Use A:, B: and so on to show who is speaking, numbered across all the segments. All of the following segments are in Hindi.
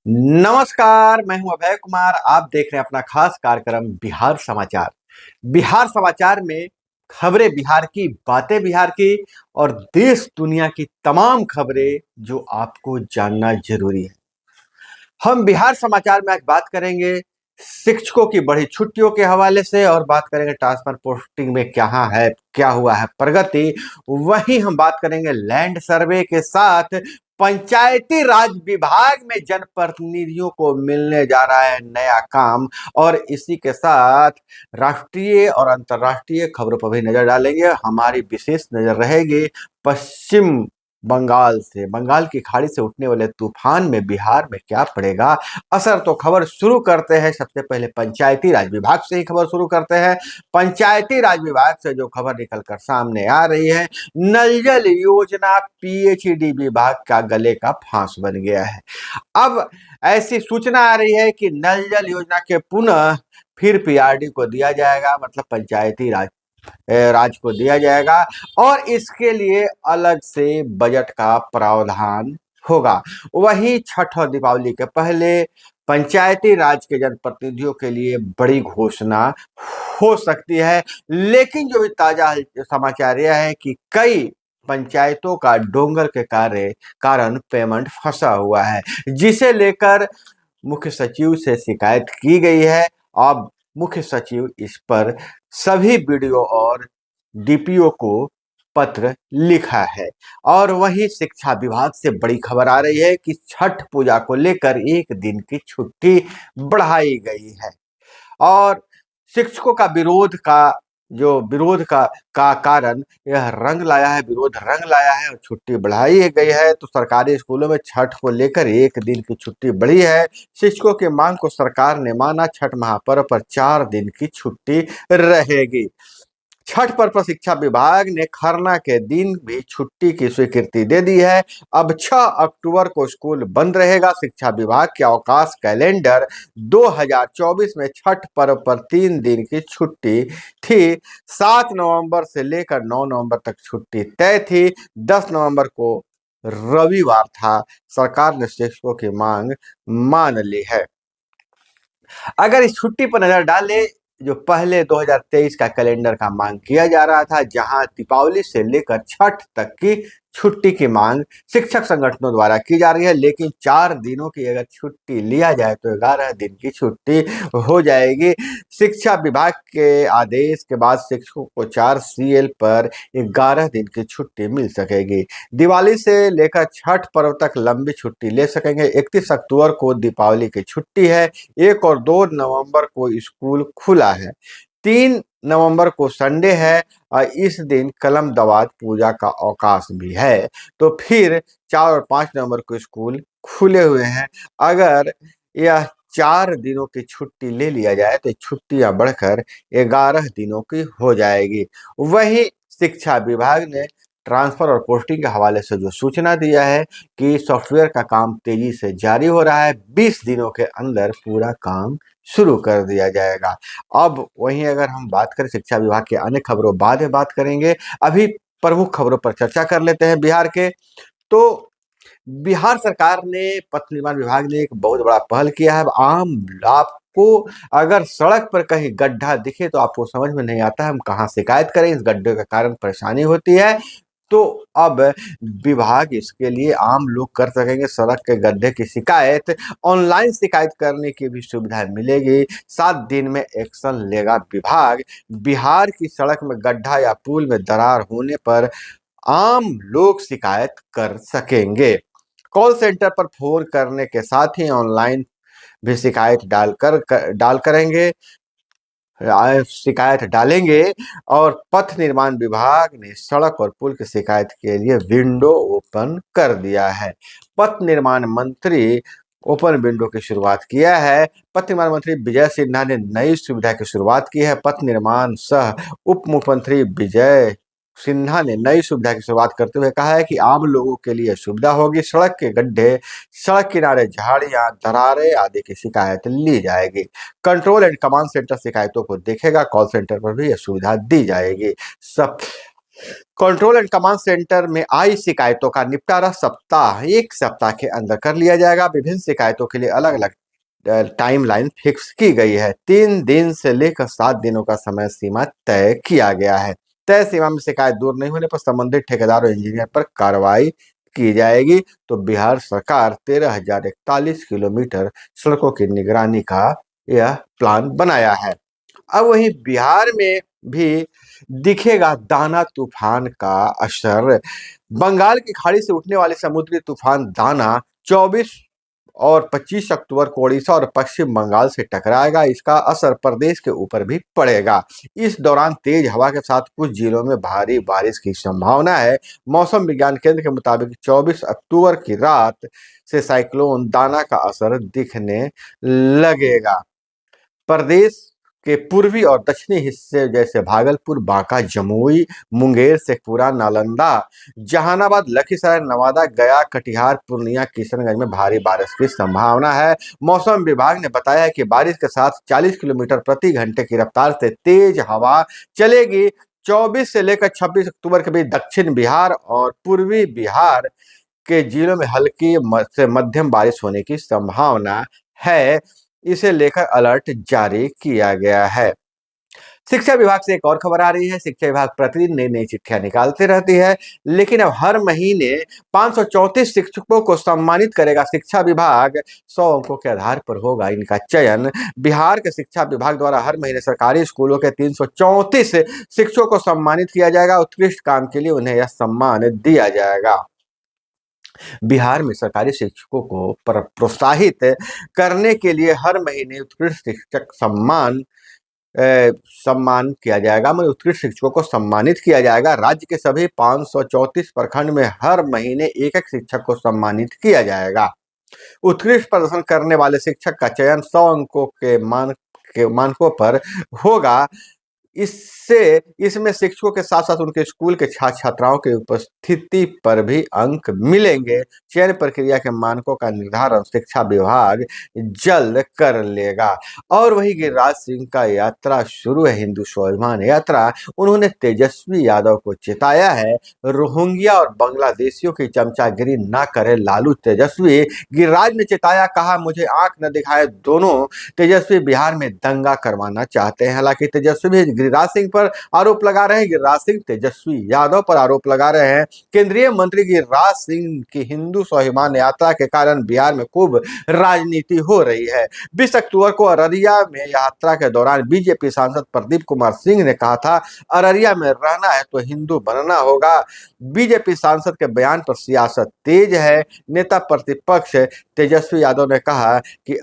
A: नमस्कार, मैं हूं अभय कुमार। आप देख रहे हैं अपना खास कार्यक्रम बिहार समाचार। बिहार समाचार में खबरें बिहार की, बातें बिहार की और देश दुनिया की तमाम खबरें जो आपको जानना जरूरी है। हम बिहार समाचार में आज बात करेंगे शिक्षकों की बड़ी छुट्टियों के हवाले से और बात करेंगे ट्रांसफर पोस्टिंग में क्या हुआ है प्रगति। वहीं हम बात करेंगे लैंड सर्वे के साथ पंचायती राज विभाग में जनप्रतिनिधियों को मिलने जा रहा है नया काम। और इसी के साथ राष्ट्रीय और अंतर्राष्ट्रीय खबरों पर भी नजर डालेंगे। हमारी विशेष नजर रहेगी पश्चिम बंगाल से, बंगाल की खाड़ी से उठने वाले तूफान में बिहार में क्या पड़ेगा असर। तो खबर शुरू करते हैं सबसे पहले पंचायती राज विभाग से ही खबर शुरू करते हैं। पंचायती राज विभाग से जो खबर निकलकर सामने आ रही है, नल जल योजना पीएचईडी विभाग का गले का फांस बन गया है। अब ऐसी सूचना आ रही है कि नल जल योजना के पुनः फिर पीआरडी को दिया जाएगा, मतलब पंचायती राज को दिया जाएगा और इसके लिए अलग से बजट का प्रावधान होगा। वहीं छठ और दीपावली के पहले पंचायती राज के जनप्रतिनिधियों के लिए बड़ी घोषणा हो सकती है। लेकिन जो भी ताजा समाचार यह है कि कई पंचायतों का डोंगर के कारण पेमेंट फंसा हुआ है, जिसे लेकर मुख्य सचिव से शिकायत की गई है। अब मुख्य सचिव इस पर सभी बीडीओ और डीपीओ को पत्र लिखा है। और वहीं शिक्षा विभाग से बड़ी खबर आ रही है कि छठ पूजा को लेकर एक दिन की छुट्टी बढ़ाई गई है। और शिक्षकों का विरोध का कारण यह रंग लाया है, विरोध रंग लाया है और छुट्टी बढ़ाई गई है। तो सरकारी स्कूलों में छठ को लेकर एक दिन की छुट्टी बढ़ी है। शिक्षकों की मांग को सरकार ने माना, छठ महापर्व पर 4 दिन की छुट्टी रहेगी। छठ पर शिक्षा विभाग ने खरना के दिन भी छुट्टी की स्वीकृति दे दी है। अब 6 अक्टूबर को स्कूल बंद रहेगा। शिक्षा विभाग के अवकाश कैलेंडर 2024 में छठ पर्व पर 3 दिन की छुट्टी थी। 7 नवंबर से लेकर 9 नवंबर तक छुट्टी तय थी। 10 नवंबर को रविवार था। सरकार ने शिक्षकों की मांग मान ली है। अगर इस छुट्टी पर नजर डालें, जो पहले 2023 का कैलेंडर का मांग किया जा रहा था, जहां दीपावली से लेकर छठ तक की छुट्टी की मांग शिक्षक संगठनों द्वारा की जा रही है। लेकिन 4 दिनों की अगर छुट्टी लिया जाए तो 11 दिन की छुट्टी हो जाएगी। शिक्षा विभाग के आदेश के बाद शिक्षकों को 4 सीएल पर 11 दिन की छुट्टी मिल सकेगी। दिवाली से लेकर छठ पर्व तक लंबी छुट्टी ले सकेंगे। 31 अक्टूबर को दीपावली की छुट्टी है। 1 और 2 नवंबर को स्कूल खुला है। 3 नवंबर को संडे है और इस दिन कलम दवात पूजा का अवकाश भी है। तो फिर 4 और 5 नवंबर को स्कूल खुले हुए हैं। अगर यह 4 दिनों की छुट्टी ले लिया जाए तो छुट्टियां बढ़कर 11 दिनों की हो जाएगी। वहीं शिक्षा विभाग ने ट्रांसफर और पोस्टिंग के हवाले से जो सूचना दिया है कि सॉफ्टवेयर का काम तेजी से जारी हो रहा है। 20 दिनों के अंदर पूरा काम शुरू कर दिया जाएगा। अब वहीं अगर हम बात करें शिक्षा विभाग के अन्य खबरों, बाद में बात करेंगे। अभी प्रमुख खबरों पर चर्चा कर लेते हैं बिहार के। तो बिहार सरकार ने, पथ निर्माण विभाग ने एक बहुत बड़ा पहल किया है। आपको अगर सड़क पर कहीं गड्ढा दिखे तो आपको समझ में नहीं आता है हम कहाँ शिकायत करें, इस गड्ढे के कारण परेशानी होती है। तो अब विभाग इसके लिए आम लोग कर सकेंगे सड़क के गड्ढे की शिकायत। ऑनलाइन शिकायत करने की भी सुविधा मिलेगी। 7 दिन में एक्शन लेगा विभाग। बिहार की सड़क में गड्ढा या पुल में दरार होने पर आम लोग शिकायत कर सकेंगे। कॉल सेंटर पर फोन करने के साथ ही ऑनलाइन भी शिकायत डालेंगे। और पथ निर्माण विभाग ने सड़क और पुल की शिकायत के लिए विंडो ओपन कर दिया है। पथ निर्माण मंत्री ओपन विंडो की शुरुआत किया है। पथ निर्माण मंत्री विजय सिन्हा ने नई सुविधा की शुरुआत की है। पथ निर्माण सह उप मुख्यमंत्री विजय सिन्हा ने नई सुविधा की शुरुआत करते हुए कहा है कि आम लोगों के लिए सुविधा होगी। सड़क के गड्ढे, सड़क किनारे झाड़ियां, दरारें आदि की शिकायत ली जाएगी। कंट्रोल एंड कमांड सेंटर शिकायतों को देखेगा। कॉल सेंटर पर भी यह सुविधा दी जाएगी। सब कंट्रोल एंड कमांड सेंटर में आई शिकायतों का निपटारा एक सप्ताह के अंदर कर लिया जाएगा। विभिन्न शिकायतों के लिए अलग अलग टाइमलाइन फिक्स की गई है। 3 दिन से लेकर 7 दिनों का समय सीमा तय किया गया है। तय सीमा में शिकायत दूर नहीं होने पर संबंधित ठेकेदार और इंजीनियर पर कार्रवाई की जाएगी। तो बिहार सरकार 13,041 किलोमीटर सड़कों की निगरानी का यह प्लान बनाया है। अब वहीं बिहार में भी दिखेगा दाना तूफान का असर। बंगाल की खाड़ी से उठने वाले समुद्री तूफान दाना 24 और 25 अक्टूबर को ओडिशा और पश्चिम बंगाल से टकराएगा। इसका असर प्रदेश के ऊपर भी पड़ेगा। इस दौरान तेज हवा के साथ कुछ जिलों में भारी बारिश की संभावना है। मौसम विज्ञान केंद्र के मुताबिक 24 अक्टूबर की रात से साइक्लोन दाना का असर दिखने लगेगा। प्रदेश के पूर्वी और दक्षिणी हिस्से जैसे भागलपुर, बांका, जमुई, मुंगेर, शेखपुरा, नालंदा, जहानाबाद, लखीसराय, नवादा, गया, कटिहार, पूर्णिया, किशनगंज में भारी बारिश की संभावना है। मौसम विभाग ने बताया है कि बारिश के साथ 40 किलोमीटर प्रति घंटे की रफ्तार से तेज हवा चलेगी। 24 से लेकर 26 अक्टूबर के बीच दक्षिण बिहार और पूर्वी बिहार के जिलों में हल्की से मध्यम बारिश होने की संभावना है। इसे लेकर अलर्ट जारी किया गया है। शिक्षा विभाग से एक और खबर आ रही है। शिक्षा विभाग प्रतिदिन नई नई चिट्ठियां निकालते रहती है, लेकिन अब हर महीने 534 शिक्षकों को सम्मानित करेगा शिक्षा विभाग। 100 अंकों के आधार पर होगा इनका चयन। बिहार के शिक्षा विभाग द्वारा हर महीने सरकारी स्कूलों के 334 शिक्षकों को सम्मानित किया जाएगा। उत्कृष्ट काम के लिए उन्हें यह सम्मान दिया जाएगा। बिहार में सरकारी शिक्षकों को प्रोत्साहित करने के लिए हर महीने उत्कृष्ट शिक्षक सम्मान किया जाएगा। मतलब उत्कृष्ट शिक्षकों को सम्मानित किया जाएगा। राज्य के सभी 534 प्रखंड में हर महीने एक एक शिक्षक को सम्मानित किया जाएगा। उत्कृष्ट प्रदर्शन करने वाले शिक्षक का चयन 100 अंकों के मानकों पर होगा। इसमें शिक्षकों के साथ साथ उनके स्कूल के छात्र छात्राओं की उपस्थिति पर भी अंक मिलेंगे। चयन प्रक्रिया के मानकों का निर्धारण शिक्षा विभाग जल्द कर लेगा। और वही गिरिराज सिंह का यात्रा शुरू है, हिंदू स्वाभिमान यात्रा। उन्होंने तेजस्वी यादव को चेताया है, रोहिंग्या और बांग्लादेशियों की चमचागिरी न करे लालू तेजस्वी। गिरिराज ने चेताया, कहा मुझे आंख न दिखाए दोनों। तेजस्वी बिहार में दंगा करवाना चाहते हैं। हालांकि तेजस्वी भी गिरिराज सिंह पर आरोप लगा रहे हैं, गिरिराज सिंह तेजस्वी यादव पर आरोप लगा रहे हैं। केंद्रीय मंत्री गिरिराज सिंह की हिंदू स्वाभिमान यात्रा के कारण बिहार में खूब राजनीति हो रही है। 20 अक्टूबर को अररिया में यात्रा के दौरान बीजेपी सांसद प्रदीप कुमार सिंह ने कहा था, अररिया में रहना है तो हिंदू बनना होगा। बीजेपी सांसद के बयान पर सियासत तेज है। नेता प्रतिपक्ष तेजस्वी यादव ने कहा कि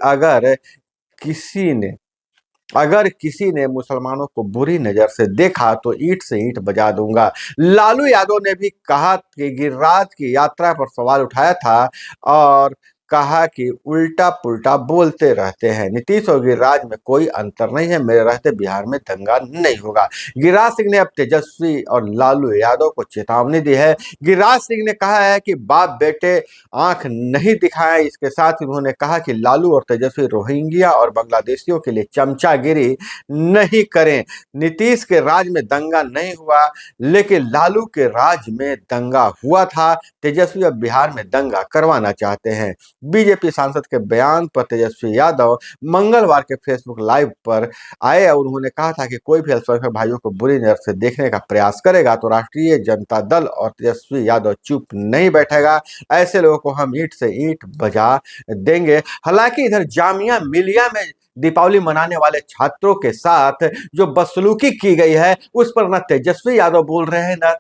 A: अगर किसी ने मुसलमानों को बुरी नजर से देखा तो ईंट से ईंट बजा दूंगा। लालू यादव ने भी कहा कि गिरिराज की यात्रा पर सवाल उठाया था और कहा कि उल्टा पुल्टा बोलते रहते हैं। नीतीश और गिरिराज में कोई अंतर नहीं है, मेरे रहते बिहार में दंगा नहीं होगा। गिरिराज सिंह ने अब तेजस्वी और लालू यादव को चेतावनी दी है। गिरिराज सिंह ने कहा है कि बाप बेटे आंख नहीं दिखाएं। इसके साथ ही उन्होंने कहा कि लालू और तेजस्वी रोहिंग्या और बांग्लादेशियों के लिए चमचागिरी नहीं करें। नीतीश के राज में दंगा नहीं हुआ, लेकिन लालू के राज में दंगा हुआ था। तेजस्वी अब बिहार में दंगा करवाना चाहते हैं। बीजेपी सांसद के बयान पर तेजस्वी यादव मंगलवार के फेसबुक लाइव पर आए और उन्होंने कहा था कि कोई भी अल्पसंख्यक भाइयों को बुरी नजर से देखने का प्रयास करेगा तो राष्ट्रीय जनता दल और तेजस्वी यादव चुप नहीं बैठेगा। ऐसे लोगों को हम ईंट से ईंट बजा देंगे। हालांकि इधर जामिया मिलिया में दीपावली मनाने वाले छात्रों के साथ जो बदसलूकी की गई है उस पर न तेजस्वी यादव बोल रहे हैं न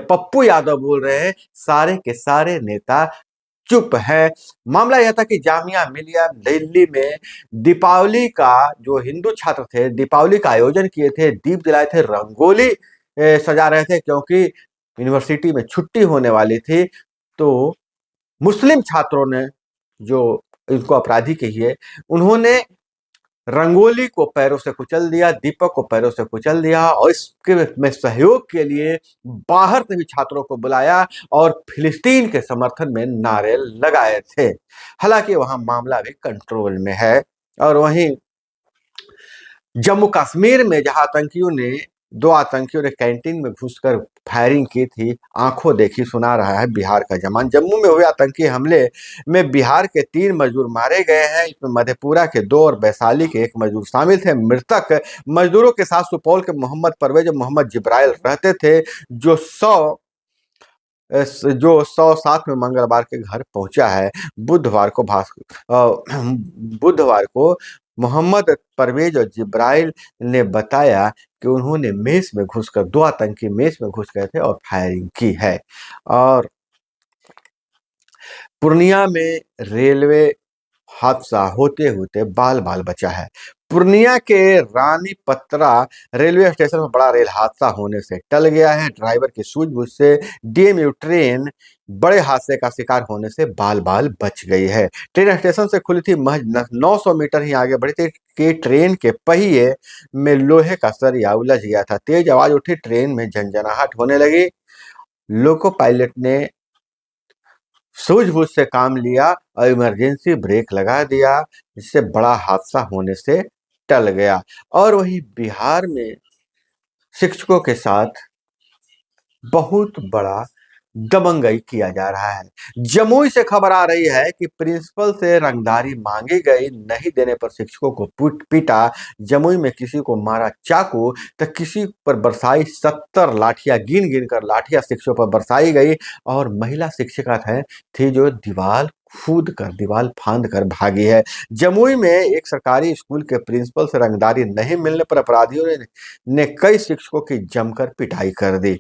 A: पप्पू यादव बोल रहे हैं। सारे के सारे नेता चुप है। मामला यह था कि जामिया मिलिया दिल्ली में दीपावली का जो हिंदू छात्र थे दीपावली का आयोजन किए थे, दीप जलाए थे, रंगोली सजा रहे थे क्योंकि यूनिवर्सिटी में छुट्टी होने वाली थी। तो मुस्लिम छात्रों ने, जो इनको अपराधी कहिए, उन्होंने रंगोली को पैरों से कुचल दिया, दीपक को पैरों से कुचल दिया और इसके में सहयोग के लिए बाहर से भी छात्रों को बुलाया और फिलिस्तीन के समर्थन में नारे लगाए थे। हालांकि वहां मामला भी कंट्रोल में है। और वहीं जम्मू कश्मीर में जहां आतंकियों ने दो आतंकियों ने कैंटीन में घुसकर फायरिंग की थी, आंखों देखी सुना रहा है बिहार का जवान। जम्मू में हुए आतंकी हमले में बिहार के 3 मजदूर मारे गए हैं। इसमें मधेपुरा के 2 और वैशाली के 1 मजदूर शामिल थे। मृतक मजदूरों के साथ सुपौल के मोहम्मद परवेज और मोहम्मद जिब्राइल रहते थे, जो 107 में मंगलवार के घर पहुंचा है। बुधवार को बुधवार को मोहम्मद परवेज और जिब्राइल ने बताया कि उन्होंने मेस में घुसकर 2 आतंकी मेस में घुस गए थे और फायरिंग की है। और पूर्णिया में रेलवे हादसा होते होते बाल बाल बचा है। पूर्णिया के रानी पत्रा रेलवे स्टेशन पर बड़ा रेल हादसा होने से टल गया है। ड्राइवर की सूझबूझ से डीएमयू ट्रेन बड़े हादसे का शिकार होने से बाल बाल बच गई है। ट्रेन स्टेशन से खुली थी, महज 900 मीटर ही आगे बढ़ी थी कि ट्रेन के पहिए में लोहे का सरिया उलझ गया था। तेज आवाज उठी, ट्रेन में झंझनाहट होने लगी। लोको पायलट ने सूझबूझ से काम लिया और इमरजेंसी ब्रेक लगा दिया, जिससे बड़ा हादसा होने से टल गया। और वहीं बिहार में शिक्षकों के साथ बहुत बड़ा दबंगई किया जा रहा है। जमुई से खबर आ रही है कि प्रिंसिपल से रंगदारी मांगी गई, नहीं देने पर शिक्षकों को पीटा। जमुई में किसी को मारा चाकू तो किसी पर बरसाई 70 लाठियां, गिन गिन कर लाठियां शिक्षकों पर बरसाई गई। और महिला शिक्षिका थी जो दीवार फांद कर भागी है। जमुई में एक सरकारी स्कूल के प्रिंसिपल से रंगदारी नहीं मिलने पर अपराधियों ने कई शिक्षकों की जमकर पिटाई कर दी।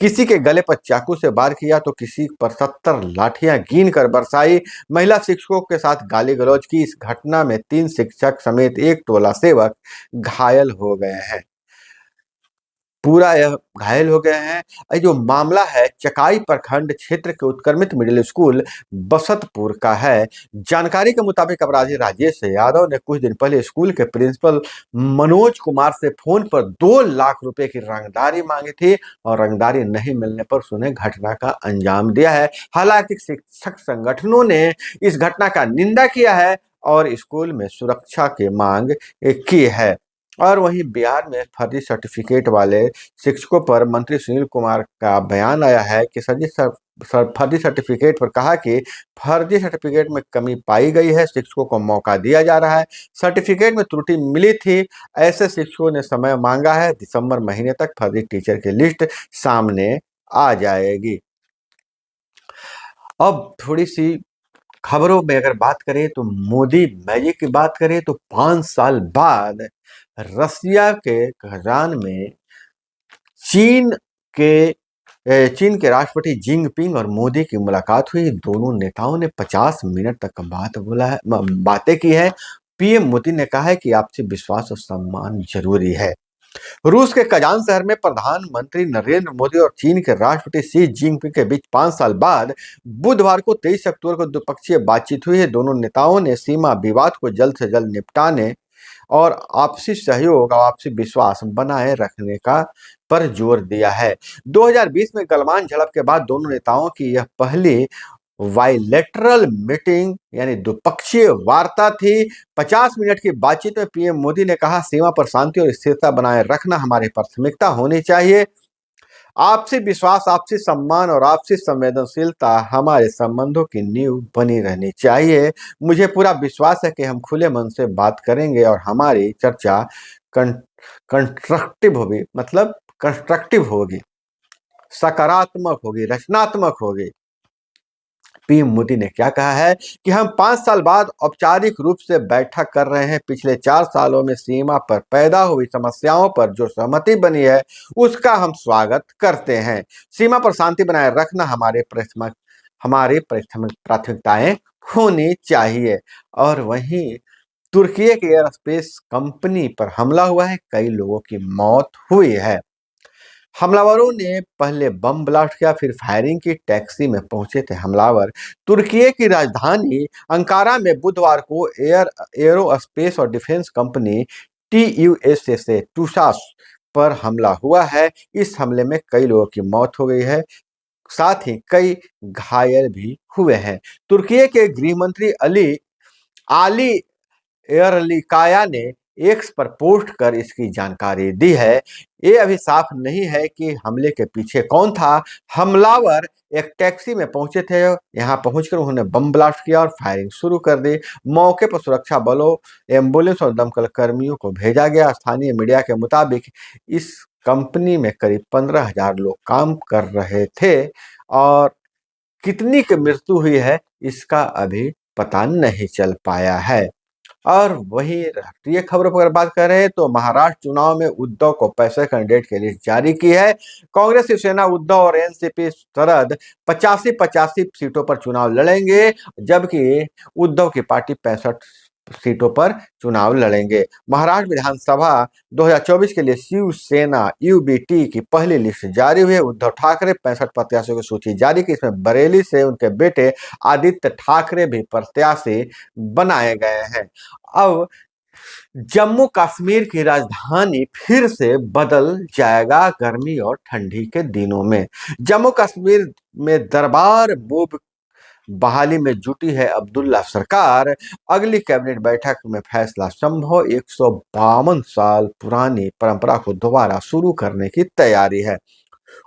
A: किसी के गले पर चाकू से वार किया तो किसी पर 70 लाठियां गिन कर बरसाई। महिला शिक्षकों के साथ गाली गलौज की। इस घटना में 3 शिक्षक समेत एक टोला सेवक घायल हो गए हैं। पूरा यह घायल हो गए हैं। ये जो मामला है चकाई प्रखंड क्षेत्र के उत्क्रमित मिडिल स्कूल बसतपुर का है। जानकारी के मुताबिक अपराधी राजेश यादव ने कुछ दिन पहले स्कूल के प्रिंसिपल मनोज कुमार से फोन पर 2 लाख रुपए की रंगदारी मांगी थी और रंगदारी नहीं मिलने पर उसने घटना का अंजाम दिया है। हालांकि शिक्षक संगठनों ने इस घटना का निंदा किया है और स्कूल में सुरक्षा की मांग की है। और वहीं बिहार में फर्जी सर्टिफिकेट वाले शिक्षकों पर मंत्री सुनील कुमार का बयान आया है कि फर्जी सर्टिफिकेट पर कहा कि फर्जी सर्टिफिकेट में कमी पाई गई है, शिक्षकों को मौका दिया जा रहा है। सर्टिफिकेट में त्रुटि मिली थी, ऐसे शिक्षकों ने समय मांगा है। दिसंबर महीने तक फर्जी टीचर की लिस्ट सामने आ जाएगी। अब थोड़ी सी खबरों में अगर बात करें तो मोदी मैजिक की बात करें तो 5 साल बाद रसिया के कजान में चीन के चीन के राष्ट्रपति जिनपिंग और मोदी की मुलाकात हुई। दोनों नेताओं ने 50 मिनट तक बातें की है। पीएम मोदी ने कहा है कि आपसी विश्वास और सम्मान जरूरी है। रूस के कजान शहर में प्रधानमंत्री नरेंद्र मोदी और चीन के राष्ट्रपति शी जिनपिंग के बीच 5 साल बाद बुधवार को 23 अक्टूबर को द्विपक्षीय बातचीत हुई है। दोनों नेताओं ने सीमा विवाद को जल्द से जल्द निपटाने और आपसी सहयोग और आपसी विश्वास बनाए रखने का पर जोर दिया है। 2020 में गलवान झड़प के बाद दोनों नेताओं की यह पहली बाइलेटरल मीटिंग यानी द्विपक्षीय वार्ता थी। 50 मिनट की बातचीत में पीएम मोदी ने कहा, सीमा पर शांति और स्थिरता बनाए रखना हमारी प्राथमिकता होनी चाहिए। आपसी विश्वास, आपसी सम्मान और आपसी संवेदनशीलता हमारे संबंधों की नींव बनी रहनी चाहिए। मुझे पूरा विश्वास है कि हम खुले मन से बात करेंगे और हमारी चर्चा कंस्ट्रक्टिव होगी, सकारात्मक होगी, रचनात्मक होगी। पीएम मोदी ने क्या कहा है कि हम 5 साल बाद औपचारिक रूप से बैठक कर रहे हैं। पिछले 4 सालों में सीमा पर पैदा हुई समस्याओं पर जो सहमति बनी है उसका हम स्वागत करते हैं। सीमा पर शांति बनाए रखना हमारी प्राथमिकताएं होनी चाहिए। और वहीं तुर्की के एयर स्पेस कंपनी पर हमला हुआ है, कई लोगों की मौत हुई है। हमलावरों ने पहले बम ब्लास्ट किया, फिर फायरिंग की। टैक्सी में पहुंचे थे हमलावर। तुर्की की राजधानी अंकारा में बुधवार को एरोस्पेस और डिफेंस कंपनी TUSA टूसास पर हमला हुआ है। इस हमले में कई लोगों की मौत हो गई है, साथ ही कई घायल भी हुए हैं। तुर्की के गृह मंत्री आली एरलिकाया ने एक्स पर पोस्ट कर इसकी जानकारी दी है। ये अभी साफ नहीं है कि हमले के पीछे कौन था। हमलावर एक टैक्सी में पहुंचे थे। यहां पहुंचकर उन्होंने बम ब्लास्ट किया और फायरिंग शुरू कर दी। मौके पर सुरक्षा बलों, एम्बुलेंस और दमकल कर्मियों को भेजा गया। स्थानीय मीडिया के मुताबिक इस कंपनी में करीब 15,000 लोग काम कर रहे थे और कितनी की मृत्यु हुई है इसका अभी पता नहीं चल पाया है। और वहीं राष्ट्रीय खबरों पर अगर बात करें तो महाराष्ट्र चुनाव में उद्धव को 65 कैंडिडेट की लिस्ट जारी की है। कांग्रेस, शिवसेना, उद्धव और एनसीपी शरद 85-85 सीटों पर चुनाव लड़ेंगे, जबकि उद्धव की पार्टी 65 सीटों पर चुनाव लड़ेंगे। महाराष्ट्र विधानसभा 2024 के लिए शिवसेना यूबीटी की पहली लिस्ट जारी हुई है। उद्धव ठाकरे 65 प्रत्याशियों की सूची जारी की। इसमें बरेली से उनके बेटे आदित्य ठाकरे भी प्रत्याशी बनाए गए हैं। अब जम्मू कश्मीर की राजधानी फिर से बदल जाएगा गर्मी और ठंडी के दिनों में। जम्मू कश्मीर में दरबार मूव बहाली में जुटी है अब्दुल्ला सरकार। अगली कैबिनेट बैठक में फैसला संभव। 152 साल पुरानी परंपरा को दोबारा शुरू करने की तैयारी है।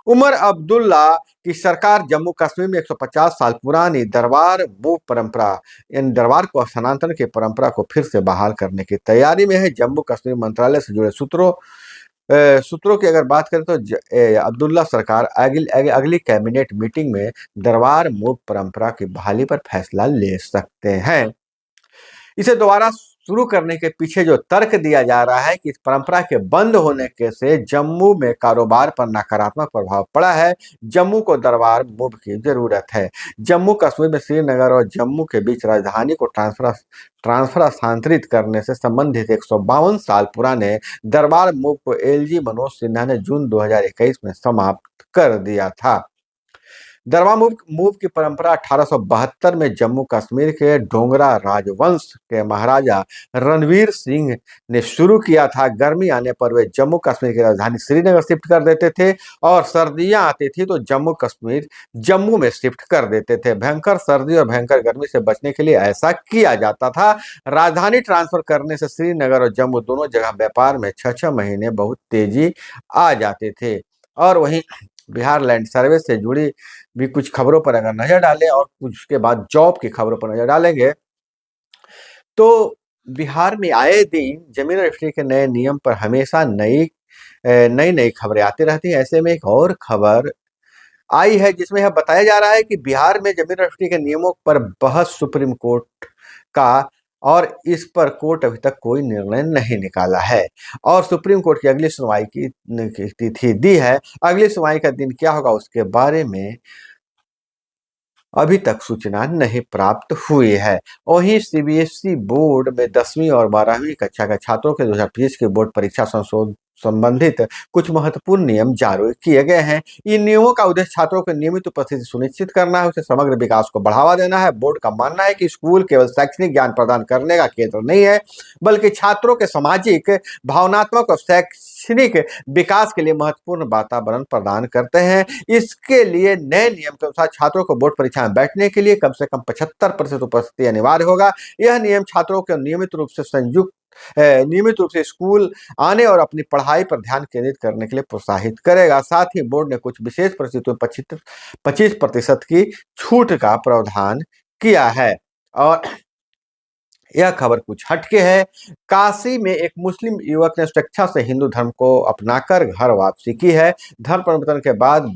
A: उमर अब्दुल्ला की सरकार जम्मू कश्मीर में 150 साल पुरानी दरबार मूव परंपरा, इन दरबार को स्थानांतरण की परंपरा को फिर से बहाल करने की तैयारी में है। जम्मू कश्मीर मंत्रालय से जुड़े सूत्रों की अगर बात करें तो अब्दुल्ला सरकार अगली कैबिनेट मीटिंग में दरबार मूव परंपरा की बहाली पर फैसला ले सकते हैं। इसे दोबारा शुरू करने के पीछे जो तर्क दिया जा रहा है कि इस परंपरा के बंद होने के से जम्मू में कारोबार पर नकारात्मक प्रभाव पड़ा है। जम्मू को दरबार मूव की जरूरत है। जम्मू कश्मीर में श्रीनगर और जम्मू के बीच राजधानी को ट्रांसफर स्थानांतरित करने से संबंधित 152 साल पुराने दरबार मूव को एलजी मनोज सिन्हा ने जून 2021 में समाप्त कर दिया था। दरबार मूव की परंपरा 1872 में जम्मू कश्मीर के डोगरा राजवंश के महाराजा रणवीर सिंह ने शुरू किया था। गर्मी आने पर वे जम्मू कश्मीर की राजधानी श्रीनगर शिफ्ट कर देते थे और सर्दियां आती थी तो जम्मू कश्मीर जम्मू में शिफ्ट कर देते थे। भयंकर सर्दी और भयंकर गर्मी से बचने के लिए ऐसा किया जाता था। राजधानी ट्रांसफर करने से श्रीनगर और जम्मू दोनों जगह व्यापार में 6-6 महीने बहुत तेजी आ जाते थे। और वहीं बिहार लैंड सर्वे से जुड़ी भी कुछ खबरों पर अगर नजर डालें और कुछ उसके बाद जॉब की खबरों पर नजर डालेंगे तो बिहार में आए दिन जमीन रजिस्ट्री के नए नियम पर हमेशा नई नई खबरें आती रहती हैं। ऐसे में एक और खबर आई है जिसमें यह बताया जा रहा है कि बिहार में जमीन रजिस्ट्री के नियमों पर बहस सुप्रीम कोर्ट का, और इस पर कोर्ट अभी तक कोई निर्णय नहीं निकाला है और सुप्रीम कोर्ट की अगली सुनवाई की तिथि दी है। अगली सुनवाई का दिन क्या होगा उसके बारे में अभी तक सूचना नहीं प्राप्त हुई है। वहीं सीबीएसई बोर्ड में 10वीं और 12वीं कक्षा के छात्रों के 2020 की बोर्ड परीक्षा संबंधित कुछ महत्वपूर्ण नियम जारी किए गए हैं। इन नियमों का उद्देश्य छात्रों की नियमित उपस्थिति सुनिश्चित करना है, उसे समग्र विकास को बढ़ावा देना है। बोर्ड का मानना है कि स्कूल केवल शैक्षणिक ज्ञान प्रदान करने का केंद्र नहीं है, बल्कि छात्रों के सामाजिक, भावनात्मक और शैक्षणिक विकास के लिए महत्वपूर्ण वातावरण प्रदान करते हैं। इसके लिए नए नियम के अनुसार छात्रों को बोर्ड परीक्षा में बैठने के लिए कम से कम 75% उपस्थिति अनिवार्य होगा। यह नियम छात्रों को नियमित रूप से स्कूल आने और अपनी पढ़ाई पर ध्यान केंद्रित करने के लिए प्रोत्साहित करेगा। साथ ही बोर्ड ने कुछ विशेष परिस्थितियों में 25% की छूट का प्रावधान किया है। और यह खबर कुछ हटके है। काशी में एक मुस्लिम युवक ने स्वेच्छा से हिंदू धर्म को अपनाकर घर वापसी की है। धर्म परिवर्तन के बाद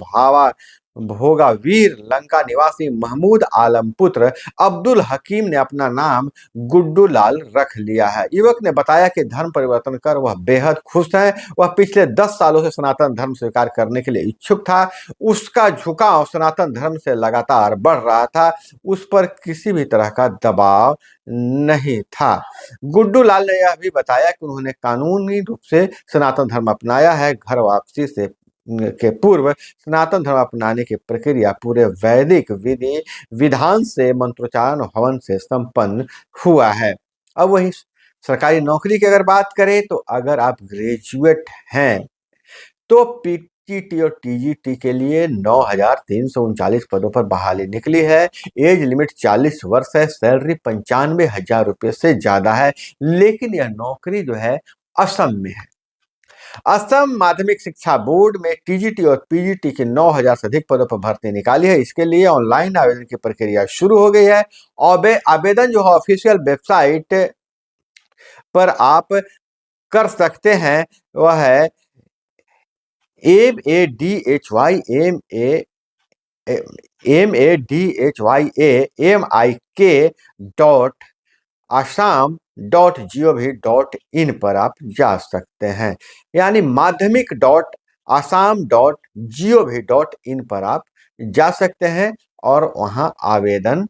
A: भोगावीर लंका निवासी महमूद आलम पुत्र अब्दुल हकीम ने अपना नाम गुड्डू लाल रख लिया है। युवक ने बताया कि धर्म परिवर्तन कर वह बेहद खुश है। वह पिछले 10 सालों से सनातन धर्म स्वीकार करने के लिए इच्छुक था। उसका झुकाव सनातन धर्म से लगातार बढ़ रहा था। उस पर किसी भी तरह का दबाव नहीं था। गुड्डू लाल ने यह भी बताया कि उन्होंने कानूनी रूप से सनातन धर्म अपनाया है। घर वापसी से के पूर्व सनातन धर्म अपनाने की प्रक्रिया पूरे वैदिक विधि विधान से मंत्रोच्चारण हवन से संपन्न हुआ है। अब वही सरकारी नौकरी की अगर बात करें तो अगर आप ग्रेजुएट हैं तो टीटी और टीजीटी के लिए 9,339 पदों पर बहाली निकली है। एज लिमिट 40 वर्ष है। सैलरी 95,000 रुपये से ज्यादा है। लेकिन यह नौकरी जो है असम में है। असम माध्यमिक शिक्षा बोर्ड में टीजीटी और पीजीटी के 9,000 से अधिक पदों पर भर्ती निकाली है। इसके लिए ऑनलाइन आवेदन की प्रक्रिया शुरू हो गई है। और आवेदन जो है ऑफिशियल वेबसाइट पर आप कर सकते हैं। वह है MADHYAMAMIK.assam.gov.in पर आप जा सकते हैं। यानी माध्यमिक.assam.gov.in पर आप जा सकते हैं और वहां आवेदन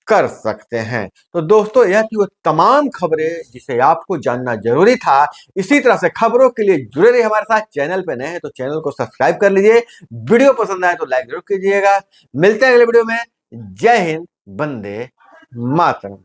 A: कर सकते हैं। तो दोस्तों, यह थी वो तमाम खबरें जिसे आपको जानना जरूरी था। इसी तरह से खबरों के लिए जुड़े रहिए हमारे साथ। चैनल पे नए हैं तो चैनल को सब्सक्राइब कर लीजिए। वीडियो पसंद आए तो लाइक जरूर कीजिएगा। मिलते हैं अगले वीडियो में। जय हिंद, वंदे मातरम।